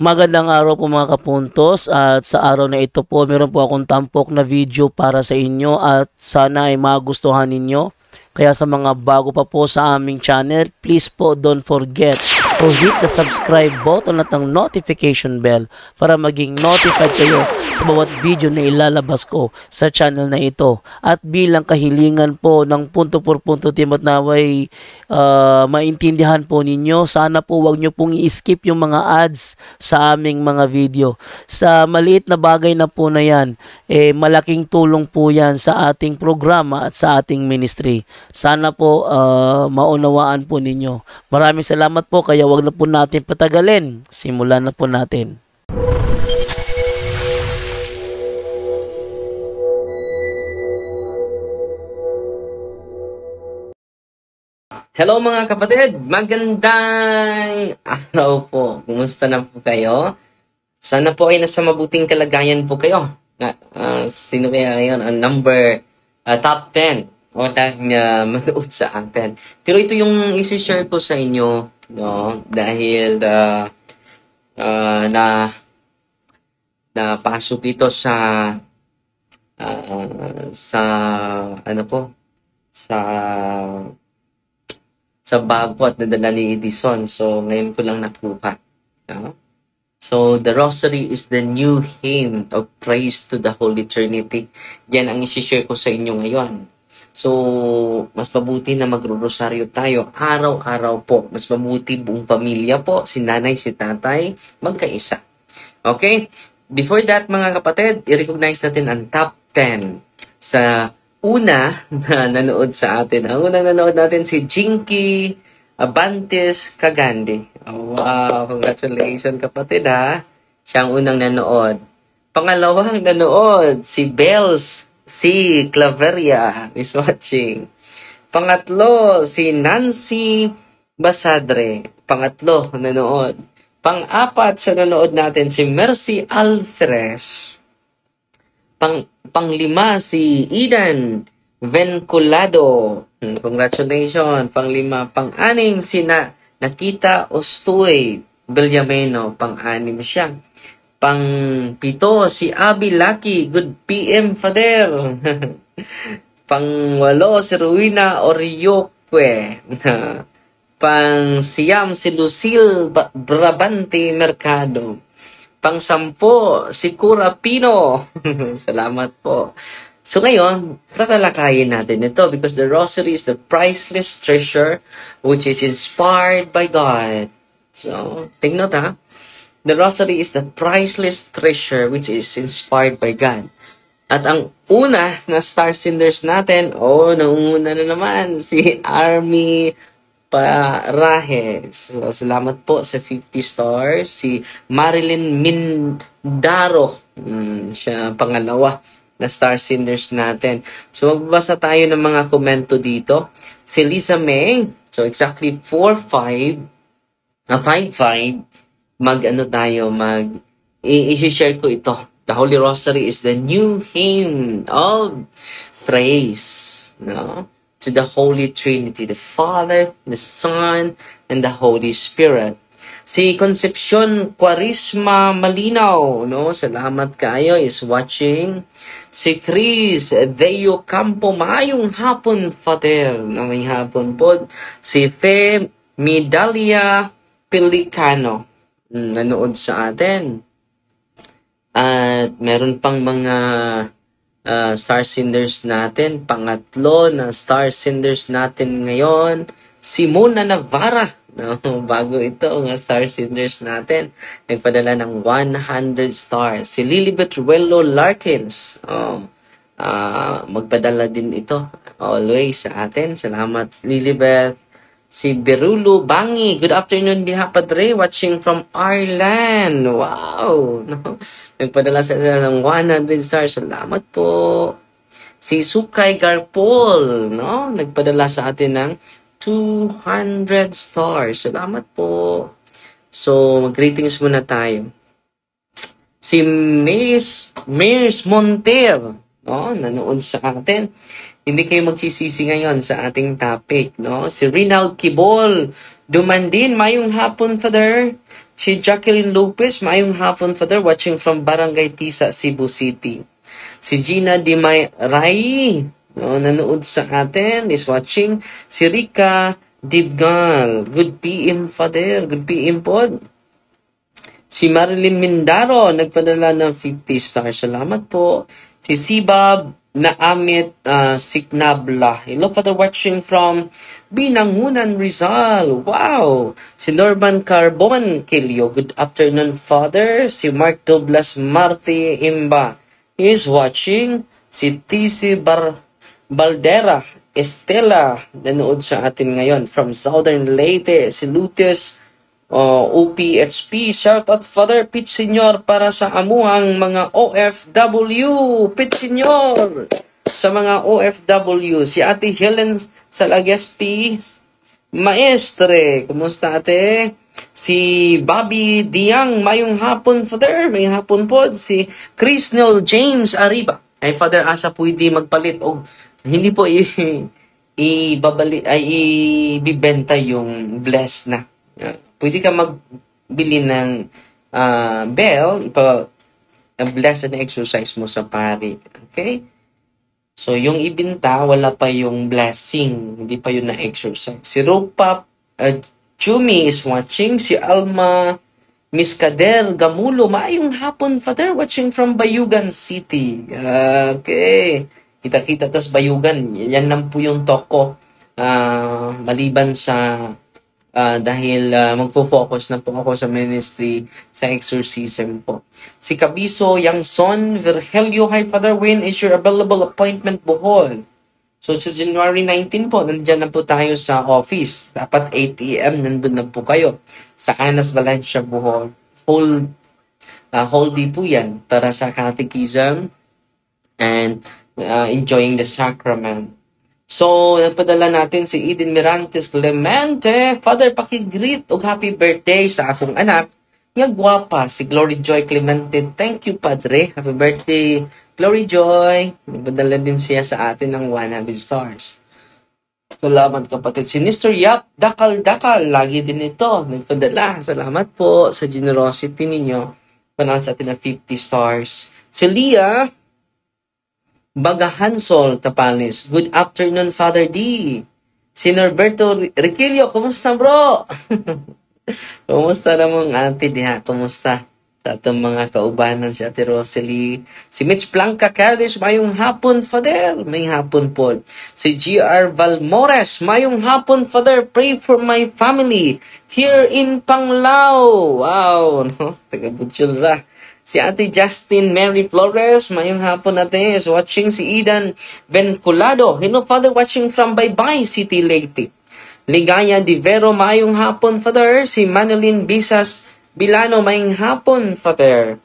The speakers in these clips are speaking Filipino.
Magandang araw po mga kapuntos, at sa araw na ito po meron po akong tampok na video para sa inyo at sana ay magustuhan ninyo. Kaya sa mga bago pa po sa aming channel, please po don't forget to hit the subscribe button at ang notification bell para maging notified kayo sa bawat video na ilalabas ko sa channel na ito. At bilang kahilingan po ng punto por punto team at naway maintindihan po ninyo, sana po wag nyo pong i-skip yung mga ads sa aming mga video. Sa maliit na bagay na po na yan, malaking tulong po yan sa ating programa at sa ating ministry. Sana po maunawaan po ninyo. Maraming salamat po, kaya wag na po natin patagalin. Simulan na po natin. Hello mga kapatid! Magandang araw po. Kumusta na po kayo? Sana po ay nasa mabuting kalagayan po kayo. Sino kaya ngayon ang top 10 o manood sa atin? Pero ito yung isi-share ko sa inyo, no? Dahil napasok ito sa bago at nadala ni Edison. So, ngayon ko lang nakuha. No? So, the Rosary is the new hymn of praise to the Holy Trinity. Yan ang isi-share ko sa inyo ngayon. So, mas mabuti na magro-rosaryo tayo araw-araw po. Mas mabuti buong pamilya po, si nanay, si tatay, magkaisa. Okay? Before that, mga kapatid, i-recognize natin ang top 10 sa una na nanood sa atin. Ang unang nanood natin si Jinky Abantes Cagandi. Oh, wow, congratulations kapatid ha. Siya ang unang nanood. Pangalawang nanood si Bells C. Claveria is watching. Pangatlo si Nancy Basadre. Pangatlo nanood. Pang-apat sa nanood natin si Mercy Alferez. Panglima si Eden Venculado. Congratulations. Panglima. Pang-anim si Nakita Ostoy Villameno. Pang-anim siya. Pang-pito si Abby Lucky. Good PM, Father. Pang-walo si Ruina Orioque. Pang-siyam si Lucille Brabante Mercado. Pang-sampo, si Cura Pino. Salamat po. So ngayon, tatalakayin natin ito because the Rosary is the priceless treasure which is inspired by God. So, take note ha. The Rosary is the priceless treasure which is inspired by God. At ang una na star senders natin, naunguna na naman, si Army Parajes. So, salamat po sa 50 stars. Si Marilyn Mindaro. Siya pangalawa na star senders natin. So, magbabasa tayo ng mga komento dito. Si Lisa May. So, exactly 5-5. I-share ko ito. The Holy Rosary is the new hymn of praise. No? To the Holy Trinity, the Father, the Son, and the Holy Spirit. Si Concepcion Quarisma Malinaw, no? Salamat kayo, is watching. Si Chris Deo Campo, maayong hapon, Father. May hapon po. Si Fe Medalia Pelicano, nanood sa atin. At meron pang mga star senders natin. Pangatlo na star senders natin ngayon, si Mona Navarra. No, bago ito ang star senders natin. Nagpadala ng 100 stars. Si Lilibet Ruelo Larkins. Magpadala din ito. Always sa atin. Salamat, Lilibet. Si Berulo Bangi. Good afternoon, diha padre. Watching from Ireland. Wow. No? Nagpadala sa ng 100 stars. Salamat po. Si Sukay Garpol. No? Nagpadala sa atin ng 200 stars. Salamat po. So, mag-greetings muna tayo. Si Miss Monter. No? Nanood sa atin. Hindi kayo magsisisi ngayon sa ating topic, no? Si Rinald Kibol Dumandin, mayong hapon, Father. Si Jacqueline Lopez, maayong hapon, Father, watching from Barangay Tisa, Cebu City. Si Gina Di Rai, nanood sa atin, is watching. Si Rika Dibgal, good PM, Father, good PM po. Si Marilyn Mindaro, nagpadala ng 50 stars. Salamat po. Si Sibab Naamit Siknabla. Hello, Father, watching from Binangunan, Rizal. Wow! Si Norman Carbon Kilio. Good afternoon, Father. Si Mark Douglas Marti Imba is watching. Si TC Baldera Estela, nanood sa atin ngayon from Southern Leyte. Si Lutis OPHP, shout out Father Pete Senior para sa amuhang mga OFW. Pete Senior sa mga OFW. Si Ate Helen Salagesti Maestre, kumusta ate? Si Bobby Diang, mayong hapon Father, may hapon po. Si Crisnel James Ariba, ay Father, asa pwede magpalit o hindi po ibibenta yung bless na. Pwede ka magbili ng bell, bless na exercise mo sa pari. Okay? So, yung ibinta, wala pa yung blessing. Hindi pa yun na-exercise. Si Rupa Chumi is watching. Si Alma Miskader Gamulo, maayong hapon, Father, watching from Bayugan City. Okay. Kita-kita, tas Bayugan. Yan lang po yung toko. Maliban sa dahil magfo-focus na po ako sa ministry, sa exorcism po. Si Kabiso Yangson Virgelio, hi Father, when is your available appointment Bohol? So sa January 19 po, nandiyan na po tayo sa office. Dapat 8 AM, nandun na po kayo. Sa Anas Valencia, Bohol. Whole day po yan para sa catechism and enjoying the sacrament. So, nagpadala natin si Eden Mirantes Clemente. Father, pakigreet og happy birthday sa akong anak. Nga gwapa, si Glory Joy Clemente. Thank you, Padre. Happy birthday, Glory Joy. Nagpadala din siya sa atin ng 100 stars. Salamat, kapatid. Si Mr. Yap, dakal-dakal. Lagi din ito. Nagpadala. Salamat po sa generosity ninyo. Panalo sa atin ng 50 stars. Si Leah Bagahansol Tapalis. Good afternoon, Father D. Si Norberto Riquilio, kumusta bro? Kumusta namang ate diha? Kumusta? Sa atong mga kaubanan, si Ate Rosalie. Si Mitch Blanca Cadiz, mayong hapon, Father. May hapon po. Si GR Valmores, mayong hapon, Father. Pray for my family here in Panglao. Wow, no? Taga-Butchulra. Si Ate Justin Mary Flores, mayong hapon natin, is watching. Si Idan Venculado, hello Father, watching from Baybay City, Leyte. Ligaya Di Vero, mayong hapon, Father. Si Manilyn Bisas Bilano, mayong hapon, Father.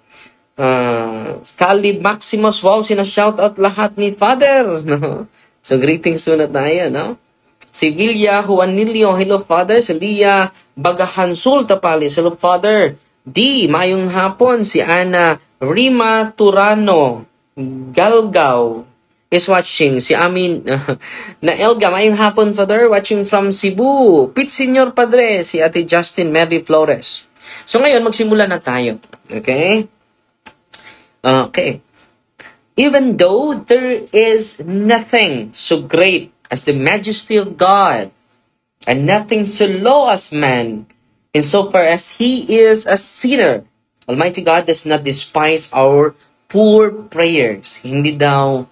Calib Maximus, wow, sina-shout out lahat ni Father. No? So, greetings muna tayo, no? Si Vilya Juanilio, hello Father. Si Lia Bagahansul Tapalis, hello Father. D, mayong hapon. Si Ana Rima Turano Galgao is watching. Si Amin na Elga, mayong hapon, Father, watching from Cebu. Pete Senior Padre. Si Ate Justin Mary Flores. So ngayon, magsimula na tayo. Okay? Okay. Even though there is nothing so great as the majesty of God, and nothing so low as man, insofar as He is a sinner, Almighty God does not despise our poor prayers. Hindi daw,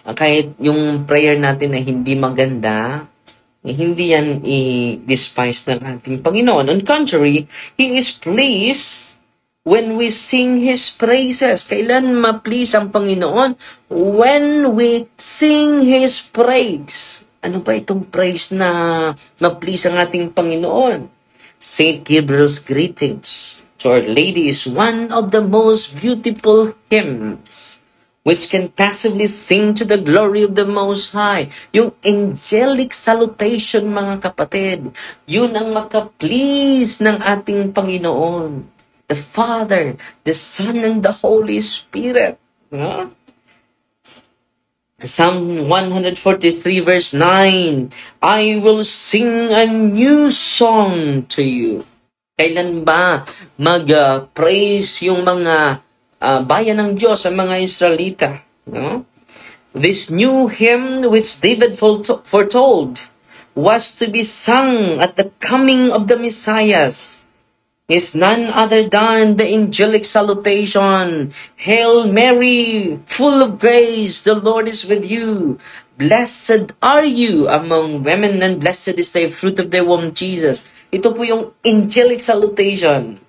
kahit yung prayer natin na hindi maganda, hindi yan i-despise ng ating Panginoon. On contrary, He is pleased when we sing His praises. Kailan ma-please ang Panginoon? When we sing His praise. Ano ba itong praise na ma-please ang ating Panginoon? Saint Gabriel's greetings to Our Lady is one of the most beautiful hymns which can passively sing to the glory of the Most High. Yung angelic salutation, mga kapatid, yun ang maka-please ng ating Panginoon. The Father, the Son, and the Holy Spirit. Huh? Psalm 143 verse 9, I will sing a new song to you, Kailan ba mag-praise yung mga bayan ng Diyos, ang mga Israelita? No? This new hymn which David foretold was to be sung at the coming of the Messiah is none other than the angelic salutation. Hail Mary, full of grace, the Lord is with you. Blessed are you among women, and blessed is the fruit of the womb, Jesus. Ito po yung angelic salutation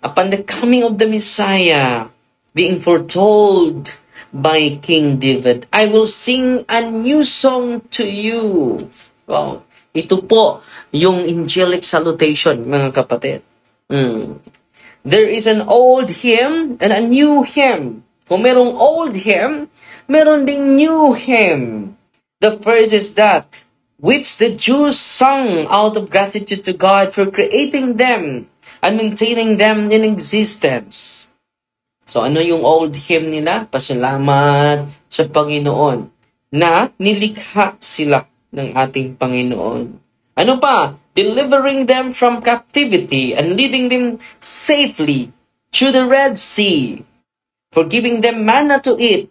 upon the coming of the Messiah, being foretold by King David. I will sing a new song to you. Wow. Ito po yung angelic salutation, mga kapatid. There is an old hymn and a new hymn. Kung merong old hymn, meron ding new hymn. The first is that which the Jews sung out of gratitude to God for creating them and maintaining them in existence. So ano yung old hymn nila? Pasalamat sa Panginoon na nilikha sila ng ating Panginoon. Ano pa? Delivering them from captivity and leading them safely through the Red Sea, for giving them manna to eat,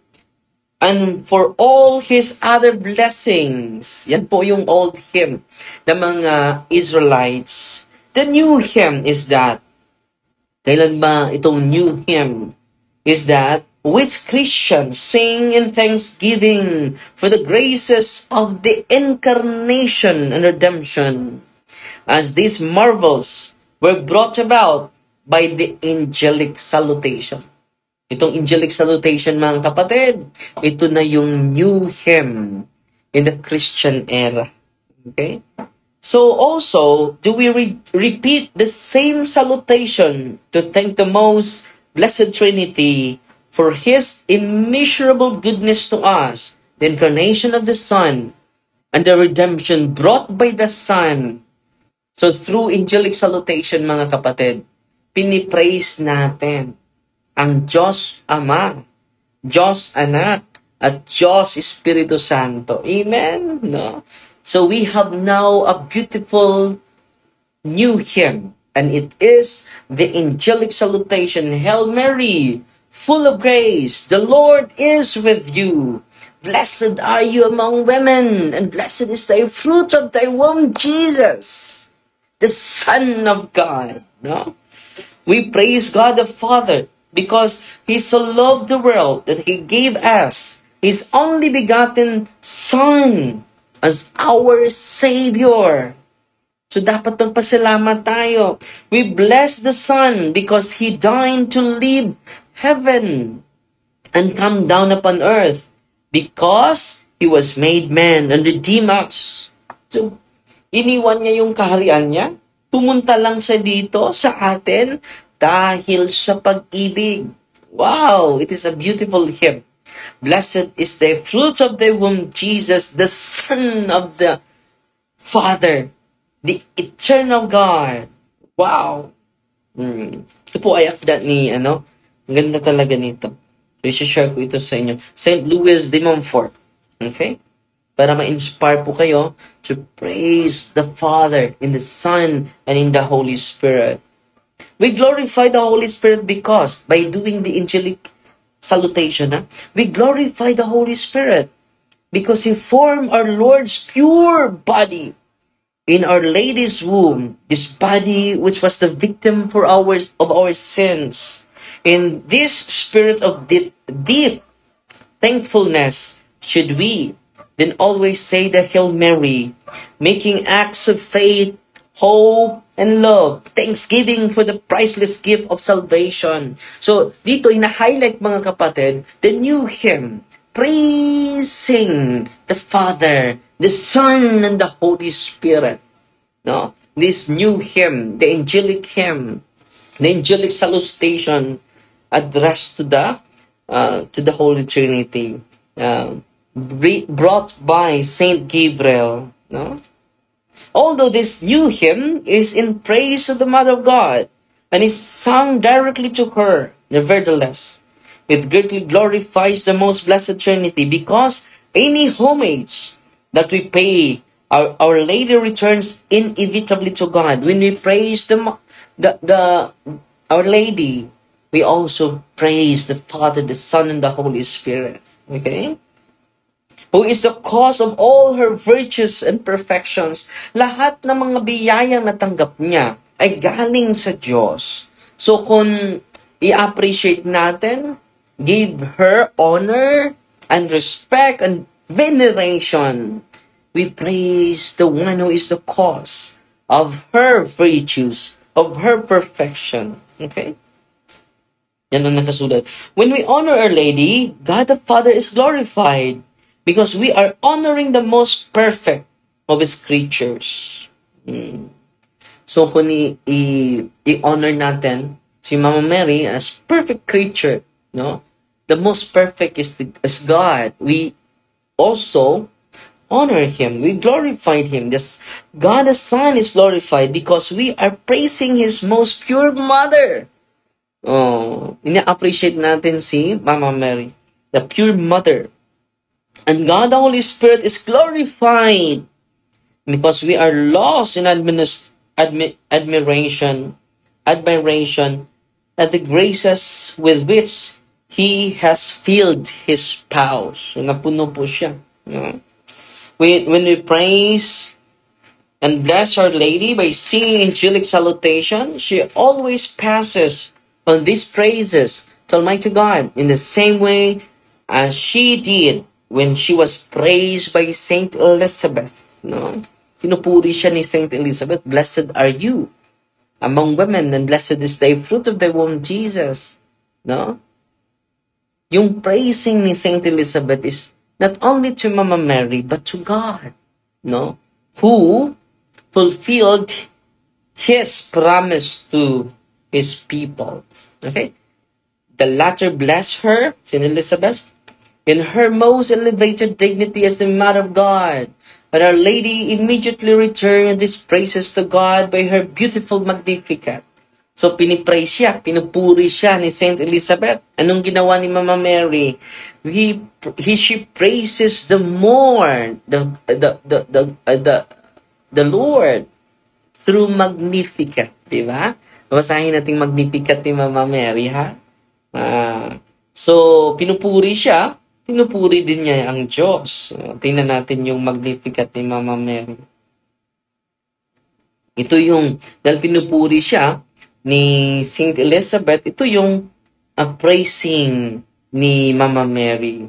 and for all His other blessings. Yan po yung old hymn ng mga Israelites. The new hymn is that, kailan ba itong new hymn? Is that which Christians sing in thanksgiving for the graces of the incarnation and redemption, as these marvels were brought about by the angelic salutation. Itong angelic salutation, mga kapatid, ito na yung new hymn in the Christian era. Okay? So also, do we repeat the same salutation to thank the most Blessed Trinity for His immeasurable goodness to us, the incarnation of the Son, and the redemption brought by the Son. So through angelic salutation, mga kapatid, pinipraise natin ang Diyos Ama, Diyos Anak, at Diyos Espiritu Santo. Amen? No? So we have now a beautiful new hymn, and it is the angelic salutation. Hail Mary, full of grace, the Lord is with you. Blessed are you among women, and blessed is the fruit of thy womb, Jesus, the Son of God. No? We praise God the Father because He so loved the world that He gave us His only begotten Son as our Savior. So dapat magpasalamat tayo. We bless the Son because He died to leave heaven and come down upon earth because He was made man and redeem us. So, iniwan niya yung kaharian niya. Pumunta lang siya dito sa atin dahil sa pag-ibig. Wow! It is a beautiful hymn. Blessed is the fruit of thy womb, Jesus, the Son of the Father, the eternal God. Wow! Ito po ay akda ni, ang ganda talaga nito. So, isi-share ko ito sa inyo. St. Louis de Montfort. Okay? Para ma-inspire po kayo to praise the Father in the Son and in the Holy Spirit. We glorify the Holy Spirit because by doing the angelic salutation, we glorify the Holy Spirit because He formed our Lord's pure body in Our Lady's womb, this body which was the victim for of our sins. In this spirit of deep thankfulness, should we then always say the Hail Mary, making acts of faith, hope, and love, thanksgiving for the priceless gift of salvation. So, dito, ina-highlight, mga kapatid, the new hymn, praising the Father, the Son, and the Holy Spirit. No? This new hymn, the angelic salutation addressed to the Holy Trinity, brought by Saint Gabriel. No? Although this new hymn is in praise of the Mother of God and is sung directly to her, nevertheless, it greatly glorifies the most blessed Trinity because any homage that we pay, Our Lady returns inevitably to God. When we praise the Our Lady, we also praise the Father, the Son, and the Holy Spirit. Okay? Who is the cause of all her virtues and perfections. Lahat ng mga biyayang natanggap niya ay galing sa Diyos. So kung i-appreciate natin, give her honor and respect and veneration, we praise the one who is the cause of her virtues, of her perfection. Okay? Yan ang nakasulat. When we honor Our Lady, God the Father is glorified because we are honoring the most perfect of His creatures. So, kung i-honor natin si Mama Mary as perfect creature, no? The most perfect is God. We also honor Him. We glorified Him. This God the Son is glorified because we are praising His most pure mother. Ina-appreciate natin si Mama Mary, the pure mother. And God the Holy Spirit is glorified because we are lost in admiration at the graces with which He has filled His spouse. So, napuno po siya. When we praise and bless Our Lady by singing angelic salutation, she always passes on these praises to Almighty God in the same way as she did when she was praised by Saint Elizabeth. No? Pinupuri siya ni Saint Elizabeth, "Blessed are you among women, and blessed is the fruit of thy womb, Jesus." No? Yung praising ni Saint Elizabeth is not only to Mama Mary, but to God, no? Who fulfilled His promise to His people. Okay? The latter blessed her, Saint Elizabeth, in her most elevated dignity as the Mother of God. But Our Lady immediately returned these praises to God by her beautiful Magnificat. So, pinipraise siya, pinupuri siya ni Saint Elizabeth. Anong ginawa ni Mama Mary? She praises the more, the Lord through Magnificat. Diba? Basahin natin Magnificat ni Mama Mary, ha? So, pinupuri siya, pinupuri din niya ang Diyos. Tingnan natin yung Magnificat ni Mama Mary. Ito yung, dahil pinupuri siya ni Saint Elizabeth, ito yung praising ni Mama Mary.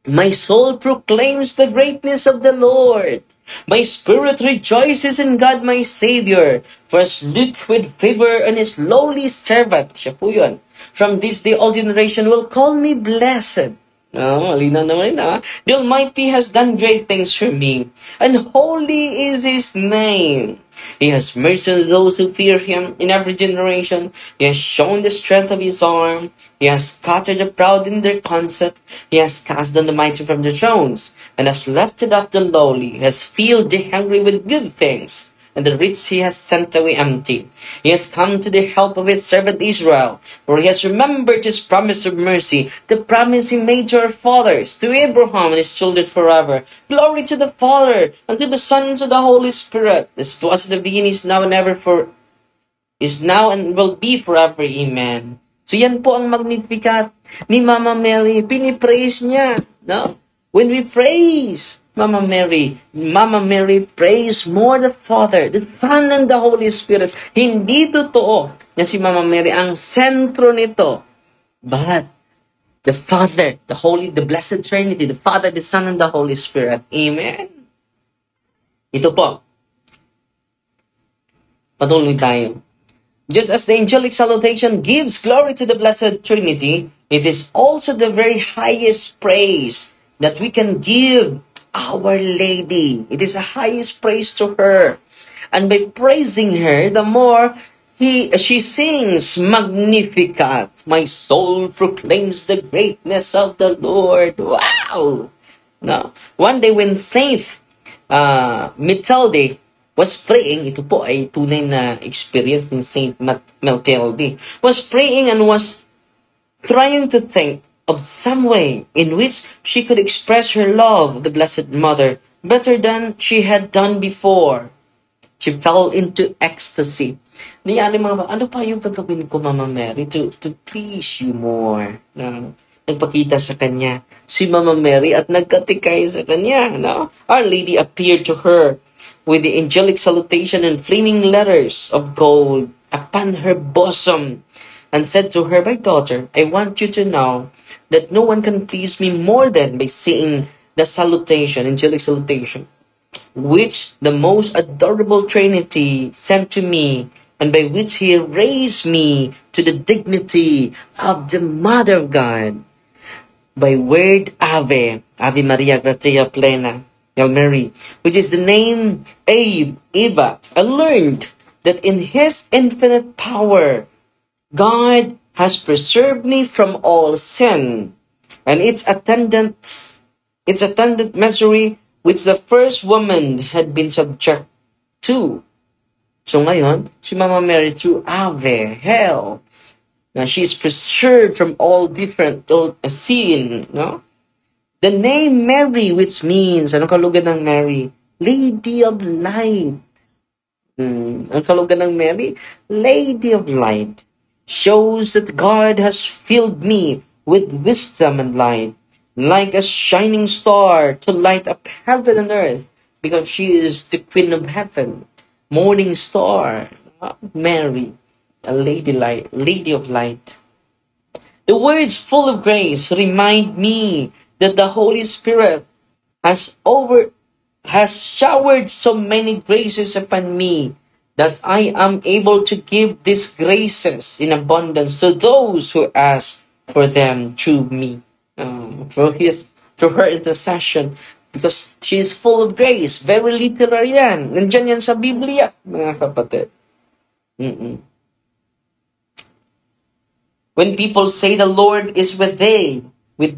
"My soul proclaims the greatness of the Lord. My spirit rejoices in God my Savior, for He has looked with favor on His lowly servant." Siya po yun. "From this day all generation will call me blessed." Malinaw naman na. "The Almighty has done great things for me, and holy is His name. He has mercy on those who fear Him in every generation. He has shown the strength of His arm. He has scattered the proud in their concert. He has cast down the mighty from their thrones, and has lifted up the lowly. He has filled the hungry with good things, and the rich He has sent away empty. He has come to the help of His servant Israel, for He has remembered His promise of mercy, the promise He made to our fathers, to Abraham and his children forever. Glory to the Father, and to the Son, and to the Holy Spirit, as it was in the beginning, is now and will be forever. Amen." So yan po ang Magnificat ni Mama Mary. Pinipraise niya. No? When we praise Mama Mary praise more the Father, the Son, and the Holy Spirit. Hindi totoo na si Mama Mary ang sentro nito. But the Father, the Blessed Trinity, the Father, the Son, and the Holy Spirit. Amen? Ito po. Patuloy tayo. Just as the angelic salutation gives glory to the Blessed Trinity, it is also the very highest praise that we can give Our Lady. It is the highest praise to her. And by praising her, the more she sings Magnificat. "My soul proclaims the greatness of the Lord." Wow! No? One day when Saint Matilde was praying, ito po ay tunay na experience ni Saint Matilde, was praying and was trying to think of some way in which she could express her love of the Blessed Mother better than she had done before. She fell into ecstasy. Nangyari mga, ano pa yung gagawin ko, Mama Mary, to please you more? No? Nagpakita sa kanya si Mama Mary at nagkatikay sa kanya. No? Our Lady appeared to her with the angelic salutation and flaming letters of gold upon her bosom, and said to her, "My daughter, I want you to know that no one can please me more than by saying the salutation, angelic salutation, which the most adorable Trinity sent to me, and by which he raised me to the dignity of the Mother of God. By word Ave, Ave Maria Gratia Plena, Hail Mary, which is the name Eva, I learned that in his infinite power, God has preserved me from all sin, and its attendant misery, which the first woman had been subject to." So ngayon, si Mama Mary through Ave, Hail, now she's preserved from all different sin, no? The name Mary, which means, anong kalugan ng Mary? Lady of Light. Ang kalugan ng Mary? Lady of Light. Shows that God has filled me with wisdom and light, like a shining star to light up heaven and earth, because she is the Queen of Heaven, morning star, Mary, a lady of light. The words full of grace remind me that the Holy Spirit has showered so many graces upon me that I am able to give these graces in abundance to those who ask for them through me, through her intercession, because she is full of grace. Very literal yan. Nandyan yan sa Biblia, mga kapatid. When people say the Lord is with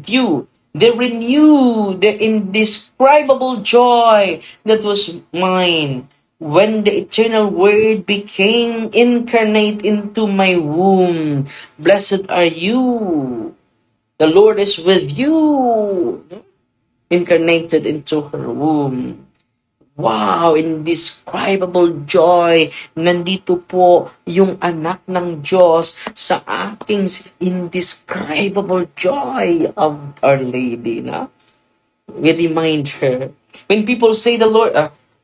you, they renew the indescribable joy that was mine when the eternal Word became incarnate into my womb. Blessed are you. The Lord is with you. Incarnated into her womb. Wow, indescribable joy. Nandito po yung anak ng Diyos sa aking indescribable joy of Our Lady. No? We remind her. When people say the Lord,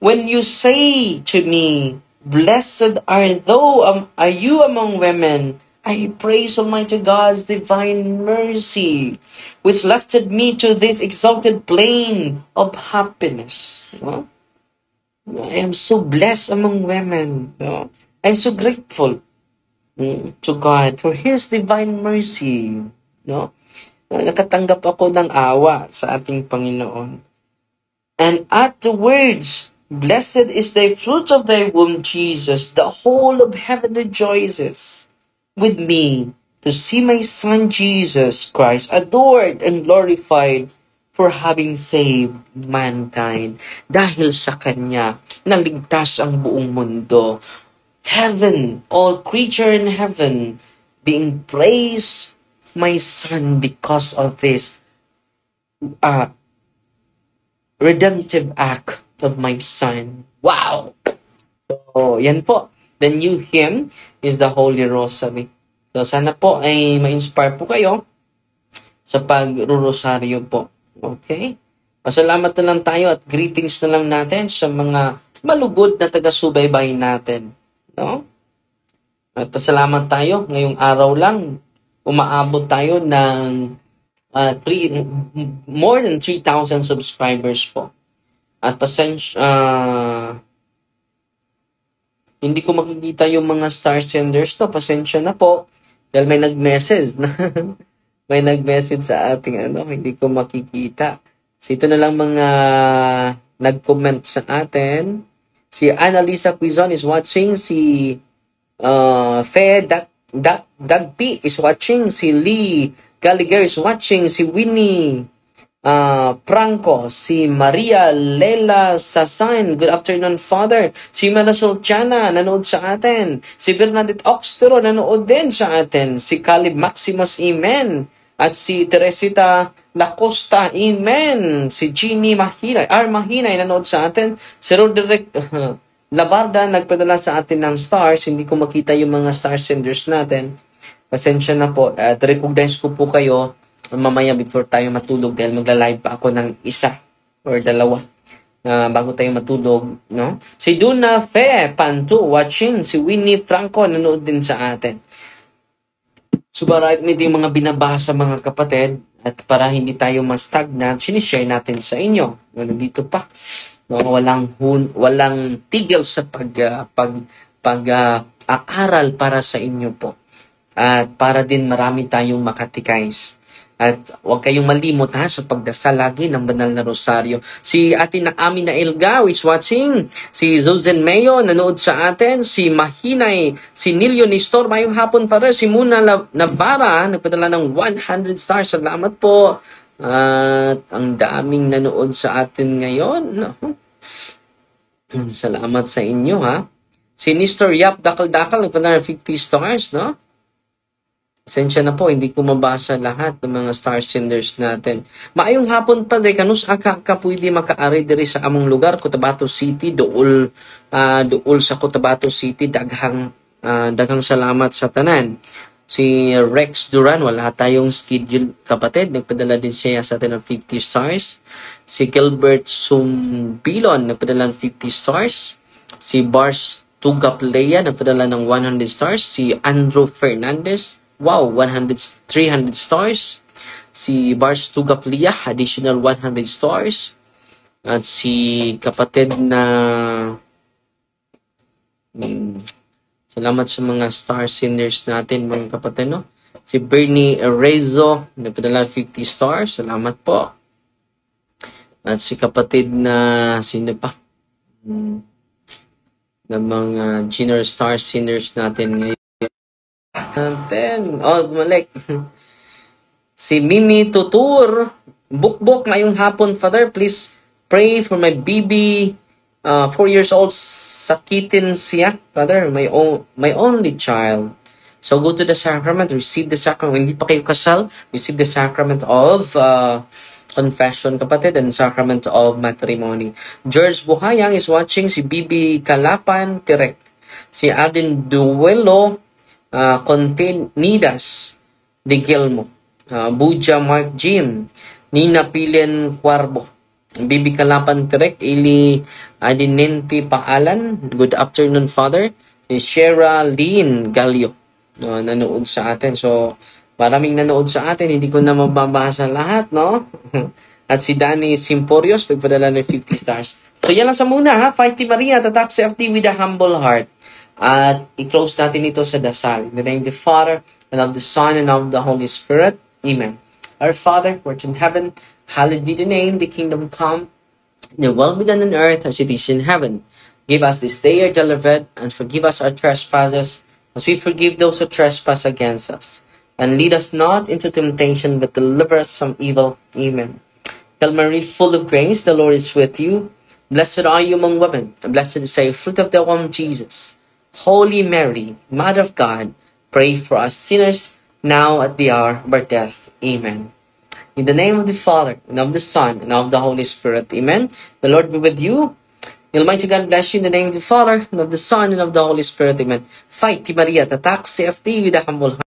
when you say to me, "Blessed are you among women," I praise Almighty God's divine mercy, which lifted me to this exalted plane of happiness. No? I am so blessed among women. No? I'm so grateful to God for His divine mercy. No? Nakatanggap ako ng awa sa ating Panginoon. And at the words, "Blessed is thy fruit of thy womb, Jesus," the whole of heaven rejoices with me to see my Son Jesus Christ adored and glorified for having saved mankind. Dahil sa Kanya, naligtas ang buong mundo. Heaven, all creature in heaven, being praised my Son because of this redemptive act of my Son. Wow! So, yan po. The new hymn is the Holy Rosary. So, sana po ay ma-inspire po kayo sa pag-rosaryo po. Okay? Pasalamat na lang tayo at greetings na lang natin sa mga malugod na taga-subaybay natin. No? At pasalamat tayo. Ngayong araw lang, umaabot tayo ng more than 3,000 subscribers po. At hindi ko makikita yung mga star senders to. Pasensya na po. Dahil may nag-message na may nag-message sa ating hindi ko makikita. So ito na lang mga nag-comment sa atin. Si Annalisa Quizon is watching. Si Dag P is watching. Si Lee Gallagher is watching. Si Winnie Franco, si Maria Lela Sasan, good afternoon, Father. Si Malasol Tiana, nanood sa atin. Si Bernadette Oxtero, nanood din sa atin. Si Caleb Maximus, amen. At si Teresita Lacosta, amen. Si Jeannie Mahinay, Mahinay, nanood sa atin. Si Roderick Labarda, nagpadala sa atin ng stars. Hindi ko makita yung mga star senders natin. Pasensya na po. At recognize ko po kayo mamaya before tayo matulog dahil magla-live pa ako ng isa or dalawa bago tayo matulog, no? Si Duna Fe Pantu watching, si Winnie Franco nanood din sa atin. Subarait may din mga binabasa mga kapatid at para hindi tayo ma-stagnant, sinishare natin sa inyo. Nandito pa. No, walang tigil sa pag-aaral para sa inyo po. At para din marami tayong makatikize. At huwag kayong malimot sa pagdasal lagi ng banal na rosaryo. Si atin na Ami na Elgao is watching. Si Zuzen Mayo nanood sa atin. Si Mahinay, si Nilio Nistor, mayong hapon para. Si Muna Navara, nagpadala ng 100 stars. Salamat po. At ang daming nanood sa atin ngayon. No? Salamat sa inyo Si Nistor Yap Dakal-Dakal, nagpadala ng 50 stars, no? Pasensya na po, hindi ko mabasa lahat ng mga star senders natin. Maayong hapon pa, kanus ka pwede makaari diri sa among lugar, Cotabato City, dool sa Cotabato City, daghang salamat sa tanan. Si Rex Duran, wala tayong schedule kapatid, nagpadala din siya sa atin ng 50 stars. Si Gilbert Sumbilon, nagpadala ng 50 stars. Si Bars Tugaplea, nagpadala ng 100 stars. Si Andrew Fernandez, wow, 300 stars. Si Bars Tugaplia, additional 100 stars. At si kapatid na salamat sa mga star senders natin, mga kapatid, no? Si Bernie Rezo, nagpadala 50 stars. Salamat po. At si kapatid na sino pa? Na mga junior star senders natin ngayon. Bumalik. Si Mimi Tutur, bukbok ngayong hapon, Father, please pray for my baby, 4 years old, sakitin siya, Father, my only child. So go to the sacrament, receive the sacrament. Hindi pa kayo kasal, receive the sacrament of confession, kapatid, and sacrament of matrimony. George Buhayang is watching. Si Bibi Kalapan Tirek, si Adin Duelo Contenidas de Gilmo, Buja Mark Jim, Nina Pilen Cuervo, Bibi Kalapan Tirek, Ili Adinenti Paalan, good afternoon, Father. Si Shera Lynn Galio, nanood sa atin. So, maraming nanood sa atin, hindi ko na mababasa lahat, no? At si Danny Simporios, nagpadala ng 50 stars. So, yan lang sa muna, Fighty Maria, tatak sa FD with a humble heart. At i-close natin ito sa dasal. In the name of the Father, and of the Son, and of the Holy Spirit. Amen. Our Father, who art in heaven, hallowed be the name, the kingdom come, the will be done on earth as it is in heaven. Give us this day our daily bread, and forgive us our trespasses, as we forgive those who trespass against us. And lead us not into temptation, but deliver us from evil. Amen. Hail Mary, full of grace, the Lord is with you. Blessed are you among women, and blessed is the fruit of the womb, Jesus. Holy Mary, Mother of God, pray for us sinners, now at the hour of our death. Amen. In the name of the Father, and of the Son, and of the Holy Spirit. Amen. The Lord be with you. May Almighty God bless you in the name of the Father, and of the Son, and of the Holy Spirit. Amen. Fight, Maria, tatak, CFT with a humble heart.